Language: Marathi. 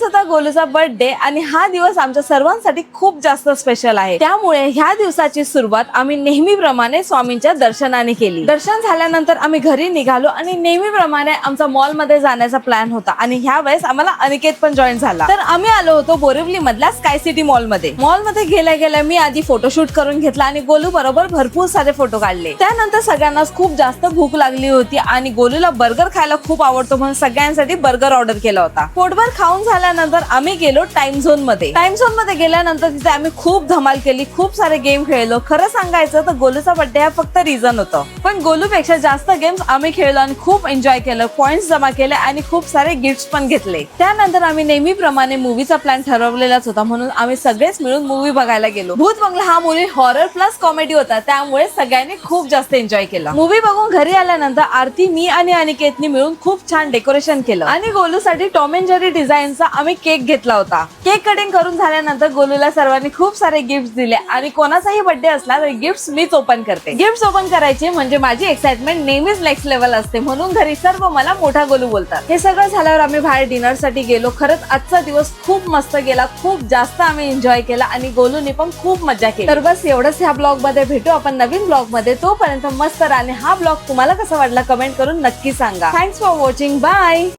होता गोलूचा बर्थडे आणि हा दिवस आमच्या सर्वांसाठी खूप जास्त स्पेशल आहे। त्यामुळे ह्या दिवसाची सुरुवात आम्ही नेहमीप्रमाणे स्वामींच्या दर्शनाने केली। दर्शन झाल्यानंतर आम्ही घरी निघालो आणि नेहमीप्रमाणे आमचा मॉल मध्ये जाण्याचा प्लॅन होता आणि ह्या वेळेस आम्हाला अनिकेत पण जॉईन झाला। तर आम्ही आलो होतो बोरिवली मधल्या स्काय सिटी मॉल मध्ये। गेल्या गेल्या मी आधी फोटोशूट करून घेतला आणि गोलू बरोबर भरपूर सारे फोटो काढले। त्यानंतर सगळ्यांनाच खूप जास्त भूक लागली होती आणि गोलूला बर्गर खायला खूप आवडतो म्हणून सगळ्यांसाठी बर्गर ऑर्डर केला होता। पोटभर खाऊन झाल्यानंतर आम्ही गेलो टाइम झोन मध्ये। टाइम झोन मध्ये गेल्यानंतर तिथे आम्ही खूप धमाल केली, खूप सारे गेम खेळलो। खरं सांगायचं तर गोलूचा बर्थडे हा फक्त रिझन होतं, पण गोलूपेक्षा जास्त गेम्स आम्ही खेळलो आणि खूप एन्जॉय केलं, पॉइंट्स जमा केले आणि खूप सारे गिफ्ट्स पण घेतले। त्यानंतर आम्ही नेहमीप्रमाणे मूवीचा प्लॅन ठरवलेलाच होता म्हणून आम्ही सगळेच मिळून मूवी बघायला गेलो। भूत बंगला हा मूवी हॉरर प्लस कॉमेडी होता, त्यामुळे सगळ्यांनी खूप जास्त एन्जॉय केला। मूवी बघून घरी आल्यानंतर आरती, मी आणि अनिकेतनी मिळून खूप छान डेकोरेशन केलं आणि गोलूसाठी टॉम अँड जेरी डिझाईनचा आम्ही केक घेतला होता। केक कटिंग करून झाल्यानंतर गोलूला सर्वांनी खूप सारे गिफ्ट दिले आणि कोणाचाही बर्थडे असला तर गिफ्ट्स मीच ओपन करते। गिफ्ट्स ओपन करायचे म्हणजे माझी एक्साइटमेंट नेहमीच नेक्स्ट लेवल असते, म्हणून घरी सर्व मला मोठा गोलू बोलतात। हे सगळं झाल्यावर आम्ही बाहेर डिनर साठी गेलो। खरंच आजचा दिवस खूप मस्त गेला, खूप जास्त आम्ही एन्जॉय केला आणि गोलूने पण खूप मजा केली। तर बस एवढंच ह्या ब्लॉग मध्ये। भेटू आपण नवीन ब्लॉग मध्ये, तोपर्यंत मस्त राहा। आणि हा ब्लॉग तुम्हाला कसा वाटला कमेंट करून नक्की सांगा। Thanks for watching, bye.